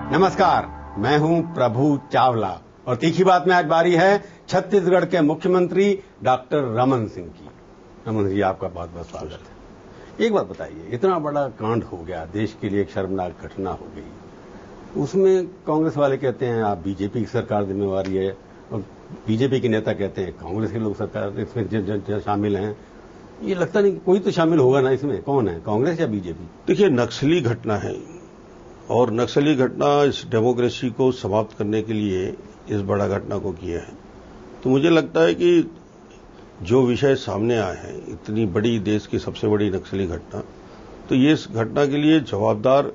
नमस्कार, मैं हूं प्रभु चावला और तीखी बात में आज बारी है छत्तीसगढ़ के मुख्यमंत्री डॉक्टर रमन सिंह की। रमन जी, आपका बहुत बहुत स्वागत है। एक बात बताइए, इतना बड़ा कांड हो गया, देश के लिए एक शर्मनाक घटना हो गई, उसमें कांग्रेस वाले कहते हैं आप बीजेपी की सरकार जिम्मेवारी है और बीजेपी के नेता कहते हैं कांग्रेस के लोग सरकार इसमें शामिल हैं। ये लगता नहीं कोई तो शामिल होगा ना इसमें, कौन है, कांग्रेस या बीजेपी? देखिए, नक्सली घटना है और नक्सली घटना इस डेमोक्रेसी को समाप्त करने के लिए इस बड़ा घटना को किया है। तो मुझे लगता है कि जो विषय सामने आए हैं, इतनी बड़ी देश की सबसे बड़ी नक्सली घटना, तो ये इस घटना के लिए जवाबदार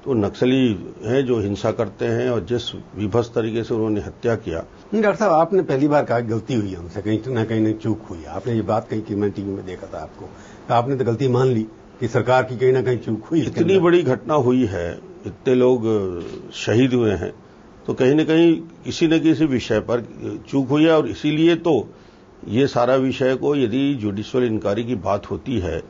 तो नक्सली हैं जो हिंसा करते हैं और जिस विभत्स तरीके से उन्होंने हत्या किया। डॉक्टर साहब, आपने पहली बार कहा गलती हुई हमसे, कहीं ना कहीं चूक हुई। आपने ये बात कही कि मैं टीवी में देखा था आपको, तो आपने तो गलती मान ली कि सरकार की कहीं ना कहीं चूक हुई। इतनी बड़ी घटना हुई है, इतने लोग शहीद हुए हैं, तो कहीं न कहीं किसी न किसी विषय पर चूक हुई है और इसीलिए तो ये सारा विषय को, यदि जुडिशियल इंक्वायरी की बात होती है,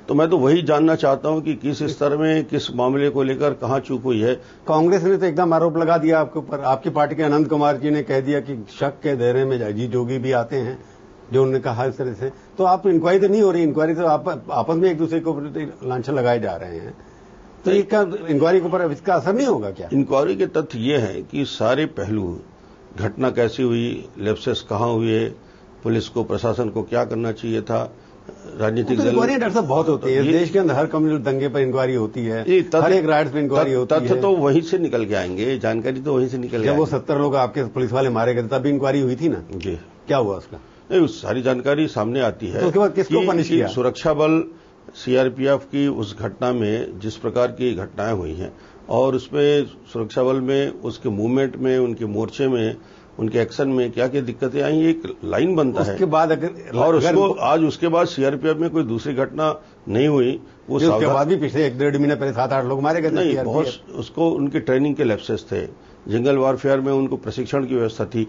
तो मैं तो वही जानना चाहता हूं कि किस स्तर में, किस मामले को लेकर कहां चूक हुई है। कांग्रेस ने तो एकदम आरोप लगा दिया आपके ऊपर। आपकी पार्टी के अनंत कुमार जी ने कह दिया कि शक के दायरे में अजीत जोगी भी आते हैं, जो उन्होंने कहा इस तरह से। तो आप इंक्वायरी तो नहीं हो रही, इंक्वायरी तो आप आपस में एक दूसरे को लांछन लगाए जा रहे हैं, तो ये क्या इंक्वायरी के ऊपर इसका असर नहीं होगा क्या? इंक्वायरी के तथ्य ये है कि सारे पहलू, घटना कैसी हुई, लैप्सेस कहां हुए, पुलिस को, प्रशासन को क्या करना चाहिए था, राजनीतिक दल। इंक्वायरी डॉक्टर साहब बहुत होती है देश के अंदर, हर कम्युनिस्ट दंगे पर इंक्वायरी होती है, हर एक राइट्स पर इंक्वायरी होती है। तथ्य तो वहीं से निकल के आएंगे, जानकारी तो वहीं से निकल के। जब वो 70 लोग आपके पुलिस वाले मारे गए तब भी इंक्वायरी हुई थी ना जी, क्या हुआ उसका? नहीं, उस सारी जानकारी सामने आती है। तो उसके बाद किसको पनिश किया? सुरक्षा बल सीआरपीएफ की उस घटना में जिस प्रकार की घटनाएं हुई हैं और उसमें सुरक्षा बल में, उसके मूवमेंट में, उनके मोर्चे में, उनके एक्शन में क्या क्या दिक्कतें आई, एक लाइन बनता है। उसके बाद अगर और उसको आज उसके बाद सीआरपीएफ में कोई दूसरी घटना नहीं हुई, वो उसके बाद भी पिछले 1-1.5 महीने पहले 7-8 लोग मारे गए थे। नहीं, बहुत उसको उनके ट्रेनिंग के लैप्सेस थे, जंगल वारफेयर में उनको प्रशिक्षण की व्यवस्था थी।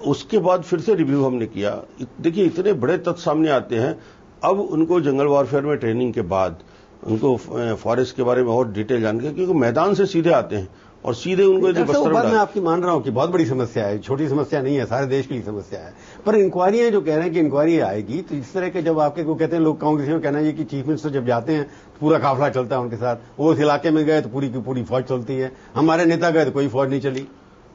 उसके बाद फिर से रिव्यू हमने किया। देखिए, इतने बड़े तथ्य सामने आते हैं। अब उनको जंगल वारफेयर में ट्रेनिंग के बाद उनको फॉरेस्ट के बारे में और डिटेल जानकारी, क्योंकि मैदान से सीधे आते हैं और सीधे उनको मैं आपकी मान रहा हूं कि बहुत बड़ी समस्या है, छोटी समस्या नहीं है, सारे देश के लिए समस्या है। पर इंक्वायरी जो कह रहे हैं कि इंक्वायरी आएगी, तो इस तरह के जब आपके को कहते हैं लोग, कांग्रेस में कहना है कि चीफ मिनिस्टर जब जाते हैं तो पूरा काफिला चलता है उनके साथ, वो उस इलाके में गए तो पूरी की पूरी फौज चलती है, हमारे नेता गए तो कोई फौज नहीं चली।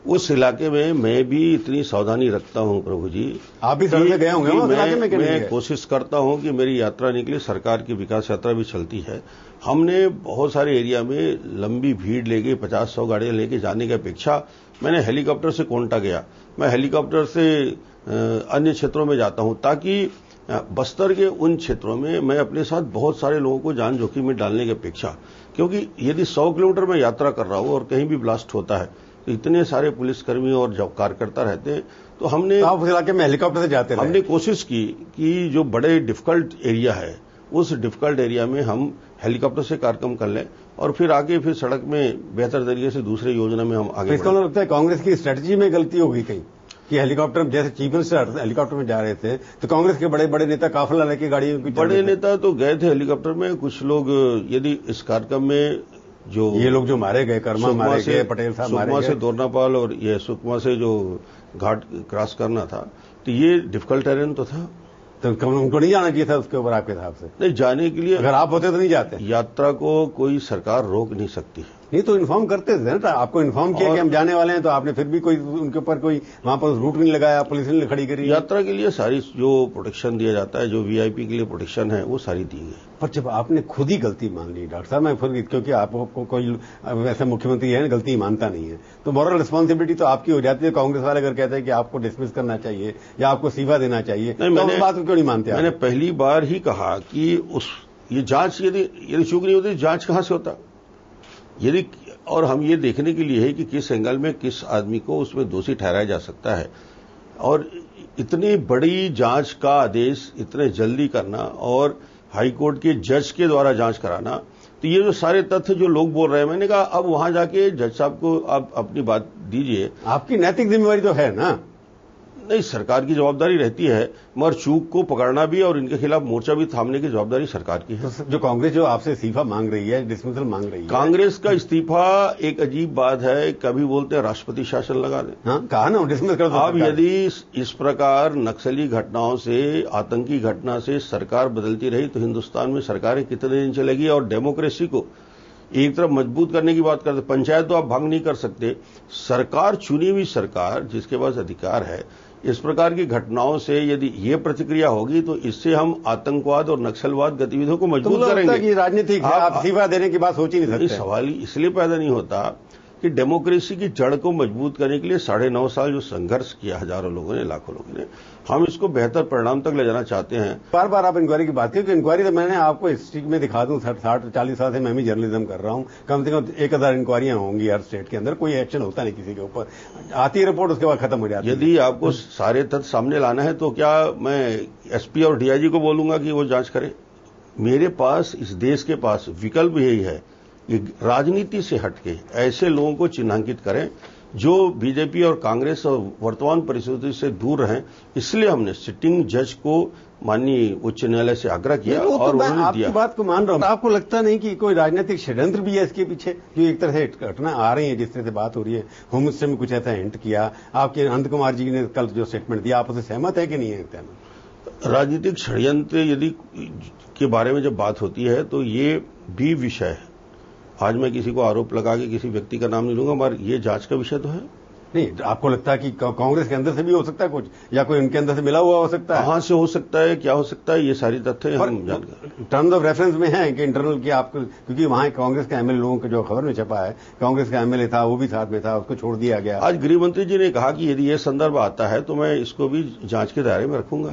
उस इलाके में मैं भी इतनी सावधानी रखता हूं प्रभु जी। आप भी सड़क में गए होंगे उस इलाके में? मैं कोशिश करता हूं कि मेरी यात्रा निकले, सरकार की विकास यात्रा भी चलती है। हमने बहुत सारे एरिया में लंबी भीड़ लेके 50-100 गाड़ियां लेके जाने की अपेक्षा मैंने हेलीकॉप्टर से कोंटा गया। मैं हेलीकॉप्टर से अन्य क्षेत्रों में जाता हूं ताकि बस्तर के उन क्षेत्रों में मैं अपने साथ बहुत सारे लोगों को जान जोखिम में डालने की अपेक्षा, क्योंकि यदि 100 किलोमीटर में यात्रा कर रहा हूं और कहीं भी ब्लास्ट होता है तो इतने सारे पुलिसकर्मी और कार्यकर्ता रहते हैं, तो हमने आप उस इलाके में हेलीकॉप्टर से जाते रहे। हमने कोशिश की कि जो बड़े डिफिकल्ट एरिया है, उस डिफिकल्ट एरिया में हम हेलीकॉप्टर से कार्यक्रम कर लें और फिर आगे फिर सड़क में बेहतर तरीके से दूसरे योजना में हम आगे। इसका लगता है कांग्रेस की स्ट्रेटजी में गलती हो गई कहीं कि हेलीकॉप्टर, जैसे चीफ मिनिस्टर हेलीकॉप्टर में जा रहे थे तो कांग्रेस के बड़े बड़े नेता काफिला लेके गाड़ियों की, बड़े नेता तो गए थे हेलीकॉप्टर में। कुछ लोग यदि इस कार्यक्रम में जो ये लोग जो मारे गए, कर्मा मारे गए, पटेल साहब मारे गए, सुकमा से दोरनापाल और ये सुकमा से जो घाट क्रॉस करना था, तो ये डिफिकल्ट टेरेन तो था, तो उनको नहीं जाना चाहिए था उसके ऊपर आपके हिसाब से? नहीं, जाने के लिए अगर आप होते तो नहीं जाते। यात्रा को कोई सरकार रोक नहीं सकती। नहीं तो इन्फॉर्म करते थे ना, आपको इन्फॉर्म किया कि हम जाने वाले हैं, तो आपने फिर भी कोई उनके ऊपर कोई वहां पर रूट नहीं लगाया, पुलिस ने खड़ी करी? यात्रा के लिए सारी जो प्रोटेक्शन दिया जाता है, जो वीआईपी के लिए प्रोटेक्शन है, वो सारी दी है। पर जब आपने खुद ही गलती मान ली डॉक्टर साहब, मैं फिर, क्योंकि आपको कोई ऐसा मुख्यमंत्री है गलती मानता नहीं है, तो मॉरल रिस्पॉन्सिबिलिटी तो आपकी हो जाती है। कांग्रेस वाले अगर कहते हैं कि आपको डिसमिस करना चाहिए या आपको इस्तीफा देना चाहिए, तो उस बात को क्यों नहीं मानते? मैंने पहली बार ही कहा कि ये जांच यदि चूक नहीं होती, जांच कहां से होता? यदि, और हम ये देखने के लिए है कि किस एंगल में किस आदमी को उसमें दोषी ठहराया जा सकता है। और इतनी बड़ी जांच का आदेश इतने जल्दी करना और हाईकोर्ट के जज के द्वारा जांच कराना, तो ये जो सारे तथ्य जो लोग बोल रहे हैं, मैंने कहा अब वहां जाके जज साहब को आप अपनी बात दीजिए। आपकी नैतिक जिम्मेवारी तो है ना? नहीं, सरकार की जवाबदारी रहती है, मगर चूक को पकड़ना भी और इनके खिलाफ मोर्चा भी थामने की जवाबदारी सरकार की है। तो जो कांग्रेस जो आपसे इस्तीफा मांग रही है, डिसमिसल मांग रही है, कांग्रेस का इस्तीफा एक अजीब बात है। कभी बोलते हैं राष्ट्रपति शासन लगा दें। हाँ, कहा ना डिसमिस कर दो। अब यदि इस प्रकार नक्सली घटनाओं से, आतंकी घटना से सरकार बदलती रही तो हिंदुस्तान में सरकारें कितने दिन चलेगी? और डेमोक्रेसी को एक तरफ मजबूत करने की बात करते, पंचायत तो आप भंग नहीं कर सकते। सरकार, चुनी हुई सरकार जिसके पास अधिकार है, इस प्रकार की घटनाओं से यदि ये प्रतिक्रिया होगी तो इससे हम आतंकवाद और नक्सलवाद गतिविधियों को मजबूत करेंगे। कि राजनीतिक आप इस्तीफा देने की बात सोच ही नहीं सकते। सवाल इसलिए पैदा नहीं होता कि डेमोक्रेसी की जड़ को मजबूत करने के लिए 9.5 साल जो संघर्ष किया हजारों लोगों ने, लाखों लोगों ने, हम इसको बेहतर परिणाम तक ले जाना चाहते हैं। बार बार आप इंक्वायरी की बात करें, इंक्वायरी तो मैंने आपको हिस्ट्री में दिखा दूं, 60-40 साल से मैं भी जर्नलिज्म कर रहा हूं, कम से कम 1000 इंक्वायरियां होंगी हर स्टेट के अंदर, कोई एक्शन होता नहीं किसी के ऊपर, आती है रिपोर्ट, उसके बाद खत्म हो जाती है। यदि आपको सारे तथ्य सामने लाना है तो क्या मैं एसपी और डीआईजी को बोलूंगा कि वो जांच करें? मेरे पास, इस देश के पास विकल्प यही है कि राजनीति से हटके ऐसे लोगों को चिन्हांकित करें जो बीजेपी और कांग्रेस और वर्तमान परिस्थिति से दूर रहें। इसलिए हमने सिटिंग जज को माननीय उच्च न्यायालय से आग्रह किया और उन्होंने आपकी दिया। बात को मान रहा हूं। आपको लगता नहीं कि कोई राजनीतिक षड्यंत्र भी है इसके पीछे, जो एक तरह से घटना आ रही है, जिस तरह से बात हो रही है, होम मिनिस्टर में कुछ ऐसा हिंट किया, आपके अनंत कुमार जी ने कल जो स्टेटमेंट दिया, आप उससे सहमत है कि नहीं है? राजनीतिक षड्यंत्र यदि के बारे में जब बात होती है तो ये भी विषय है। आज मैं किसी को आरोप लगा के किसी व्यक्ति का नाम नहीं लूंगा, मगर ये जांच का विषय तो है। नहीं, आपको लगता है कि कांग्रेस के अंदर से भी हो सकता है कुछ, या कोई उनके अंदर से मिला हुआ हो सकता है? कहां से हो सकता है, क्या हो सकता है, ये सारी तथ्य हम जानकर टर्म्स ऑफ रेफरेंस में है कि इंटरनल की आपको, क्योंकि वहां कांग्रेस का एमएलए लोगों का जो खबर में छपा है, कांग्रेस का एमएलए था, वो भी साथ में था, उसको छोड़ दिया गया। आज गृह मंत्री जी ने कहा कि यदि ये संदर्भ आता है तो मैं इसको भी जांच के दायरे में रखूंगा।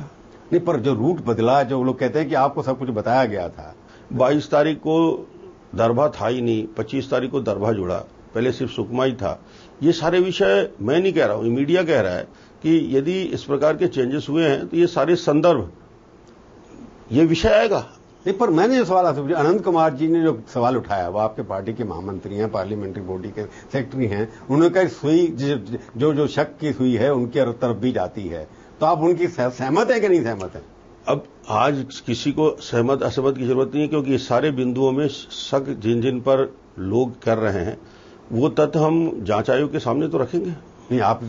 नहीं, पर जो रूट बदला, जो लोग कहते हैं कि आपको सब कुछ बताया गया था। 22 तारीख को दरभा था ही नहीं, 25 तारीख को दरभा जुड़ा, पहले सिर्फ सुकमा ही था। ये सारे विषय मैं नहीं कह रहा हूं, मीडिया कह रहा है कि यदि इस प्रकार के चेंजेस हुए हैं तो ये सारे संदर्भ, ये विषय आएगा। नहीं, पर मैंने जो सवाल आपसे पूछा, अनंत कुमार जी ने जो सवाल उठाया, वो आपके पार्टी के महामंत्री हैं, पार्लियामेंट्री बॉडी के सेक्रेटरी हैं, उन्होंने कहा सुई जो शक की सुई है उनकी तरफ भी जाती है, तो आप उनकी सहमत है कि नहीं सहमत है? अब आज किसी को सहमत असहमत की जरूरत नहीं है, क्योंकि इस सारे बिंदुओं में शक जिन जिन पर लोग कर रहे हैं वो तथ्य हम जांच आयोग के सामने तो रखेंगे। नहीं, आप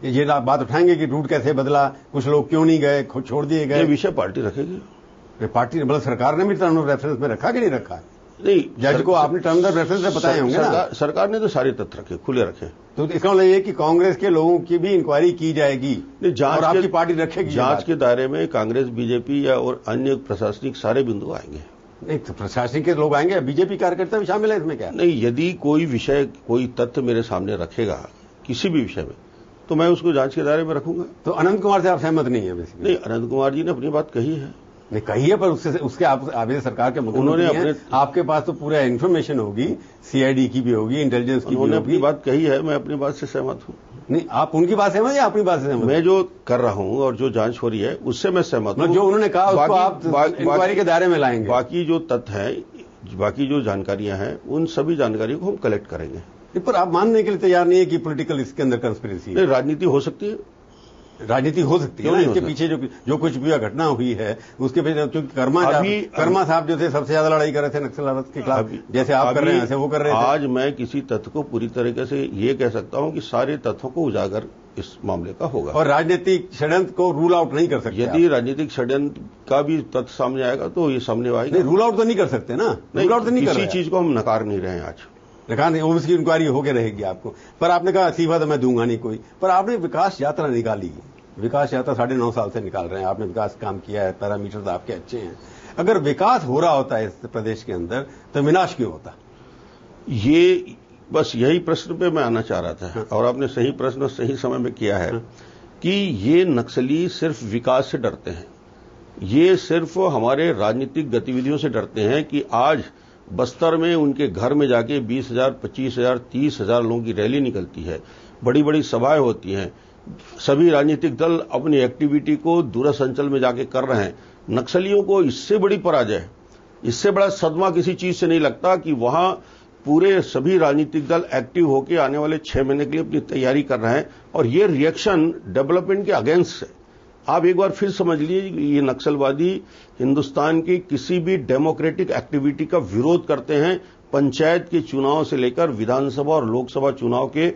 ये बात उठाएंगे कि रूट कैसे बदला, कुछ लोग क्यों नहीं गए, खुद छोड़ दिए गए? ये विषय पार्टी रखेगी। पार्टी मतलब सरकार ने भी टर्म ऑफ रेफरेंस में रखा कि नहीं रखा? नहीं, जज को आपने टर्म ऑफ रेफरेंस से बताए होंगे ना? सरकार ने तो सारे तथ्य रखे, खुले रखे। तो इसका मतलब ये कि कांग्रेस के लोगों की भी इंक्वायरी की जाएगी और आपकी पार्टी रखेगी? जांच के दायरे में कांग्रेस, बीजेपी या और अन्य प्रशासनिक सारे बिंदु आएंगे। नहीं, तो प्रशासनिक के लोग आएंगे, बीजेपी कार्यकर्ता भी शामिल है इसमें क्या? नहीं, यदि कोई विषय, कोई तथ्य मेरे सामने रखेगा किसी भी विषय में, तो मैं उसको जांच के दायरे में रखूंगा। तो अनंत कुमार से आप सहमत नहीं है? नहीं, अनंत कुमार जी ने अपनी बात कही है। नहीं, कही है, पर उसके आप आगे सरकार के उन्होंने अपने, आपके पास तो पूरा इन्फॉर्मेशन होगी, सीआईडी की भी होगी, इंटेलिजेंस की भी होगी। उन्होंने अपनी बात कही है, मैं अपनी बात से सहमत हूं। नहीं, आप उनकी बात सहमत या अपनी बात से सहमत? मैं जो कर रहा हूं और जो जांच हो रही है उससे मैं सहमत हूं। जो उन्होंने कहा उसको आप इंक्वायरी के दायरे में लाएंगे। बाकी जो तथ्य हैं, बाकी जो जानकारियां हैं, उन सभी जानकारियों को हम कलेक्ट करेंगे। पर आप मानने के लिए तैयार नहीं है कि पॉलिटिकल इसके अंदर कंस्पिरेसी है? राजनीति हो सकती है, राजनीति हो सकती है। इसके पीछे जो कुछ भी घटना हुई है उसके पीछे, क्योंकि कर्मा साहब जो थे सबसे ज्यादा लड़ाई कर रहे थे नक्सल के खिलाफ, जैसे आप कर रहे हैं ऐसे वो कर रहे थे। आज मैं किसी तथ्य को पूरी तरीके से ये कह सकता हूं कि सारे तथ्यों को उजागर इस मामले का होगा। और राजनीतिक षड्यंत्र को रूल आउट नहीं कर सकते? यदि राजनीतिक षड्यंत्र का भी तथ्य सामने आएगा तो ये सामने आएगा। नहीं, रूल आउट तो नहीं कर सकते ना, रूल आउट तो नहीं कर रहे। किसी चीज को हम नकार नहीं रहे हैं आज। नकार नहीं, उसकी इंक्वायरी होकर रहेगी आपको। पर आपने कहा इस्तीफा तो मैं दूंगा नहीं कोई, पर आपने विकास यात्रा निकाली, विकास यात्रा 9.5 साल से निकाल रहे हैं, आपने विकास काम किया है, पैरामीटर तो आपके अच्छे हैं। अगर विकास हो रहा होता है इस प्रदेश के अंदर तो विनाश क्यों होता? ये बस यही प्रश्न पे मैं आना चाह रहा था। और आपने सही प्रश्न सही समय में किया है कि ये नक्सली सिर्फ विकास से डरते हैं, ये सिर्फ हमारे राजनीतिक गतिविधियों से डरते हैं कि आज बस्तर में उनके घर में जाके 20,000, 25,000, 30,000 लोगों की रैली निकलती है, बड़ी बड़ी सभाएं होती हैं, सभी राजनीतिक दल अपनी एक्टिविटी को दूरस्थ अंचल में जाके कर रहे हैं। नक्सलियों को इससे बड़ी पराजय, इससे बड़ा सदमा किसी चीज से नहीं लगता कि वहां पूरे सभी राजनीतिक दल एक्टिव होकर आने वाले 6 महीने के लिए अपनी तैयारी कर रहे हैं और ये रिएक्शन डेवलपमेंट के अगेंस्ट है। आप एक बार फिर समझ लीजिए, ये नक्सलवादी हिंदुस्तान की किसी भी डेमोक्रेटिक एक्टिविटी का विरोध करते हैं। पंचायत के चुनाव से लेकर विधानसभा और लोकसभा चुनाव के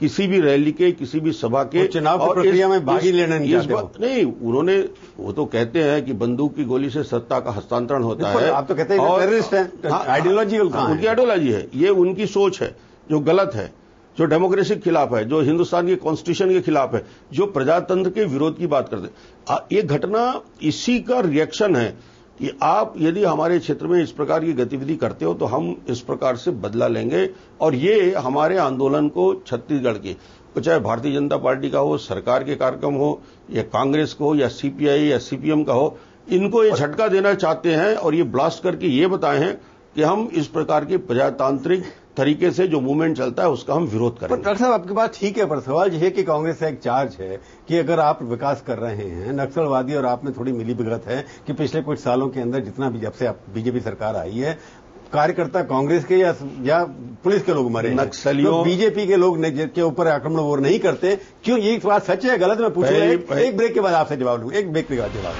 किसी भी रैली के, किसी भी सभा के चुनाव की प्रक्रिया में भागी लेना नहीं चाहते। नहीं, उन्होंने, वो तो कहते हैं कि बंदूक की गोली से सत्ता का हस्तांतरण होता है। आप तो कहते हैं टेररिस्ट है, आइडियोलॉजी उनकी आइडियोलॉजी है, ये उनकी सोच है जो गलत है, जो डेमोक्रेसी के खिलाफ है, जो हिंदुस्तान के कॉन्स्टिट्यूशन के खिलाफ है, जो प्रजातंत्र के विरोध की बात करते। ये घटना इसी का रिएक्शन है कि आप यदि हमारे क्षेत्र में इस प्रकार की गतिविधि करते हो तो हम इस प्रकार से बदला लेंगे। और ये हमारे आंदोलन को छत्तीसगढ़ के, चाहे भारतीय जनता पार्टी का हो, सरकार के कार्यक्रम हो, या कांग्रेस को हो, या सीपीआई या सीपीएम का हो, इनको ये झटका देना चाहते हैं और ये ब्लास्ट करके ये बताए हैं कि हम इस प्रकार के प्रजातांत्रिक तरीके से जो मूवमेंट चलता है उसका हम विरोध करेंगे। डॉक्टर साहब, आपकी बात ठीक है, पर सवाल यह है कि कांग्रेस का एक चार्ज है कि अगर आप विकास कर रहे हैं, नक्सलवादी और आप में थोड़ी मिलीभगत है कि पिछले कुछ सालों के अंदर जितना भी, जब से बीजेपी सरकार आई है, कार्यकर्ता कांग्रेस के या पुलिस के लोग मरे, नक्सलियों, तो बीजेपी के लोग के ऊपर आक्रमण वो नहीं करते। क्यों, ये बात सच है गलत? मैं पूछ रहा हूं, एक ब्रेक के बाद आपसे जवाब लूंगा, एक ब्रेक के बाद जवाब।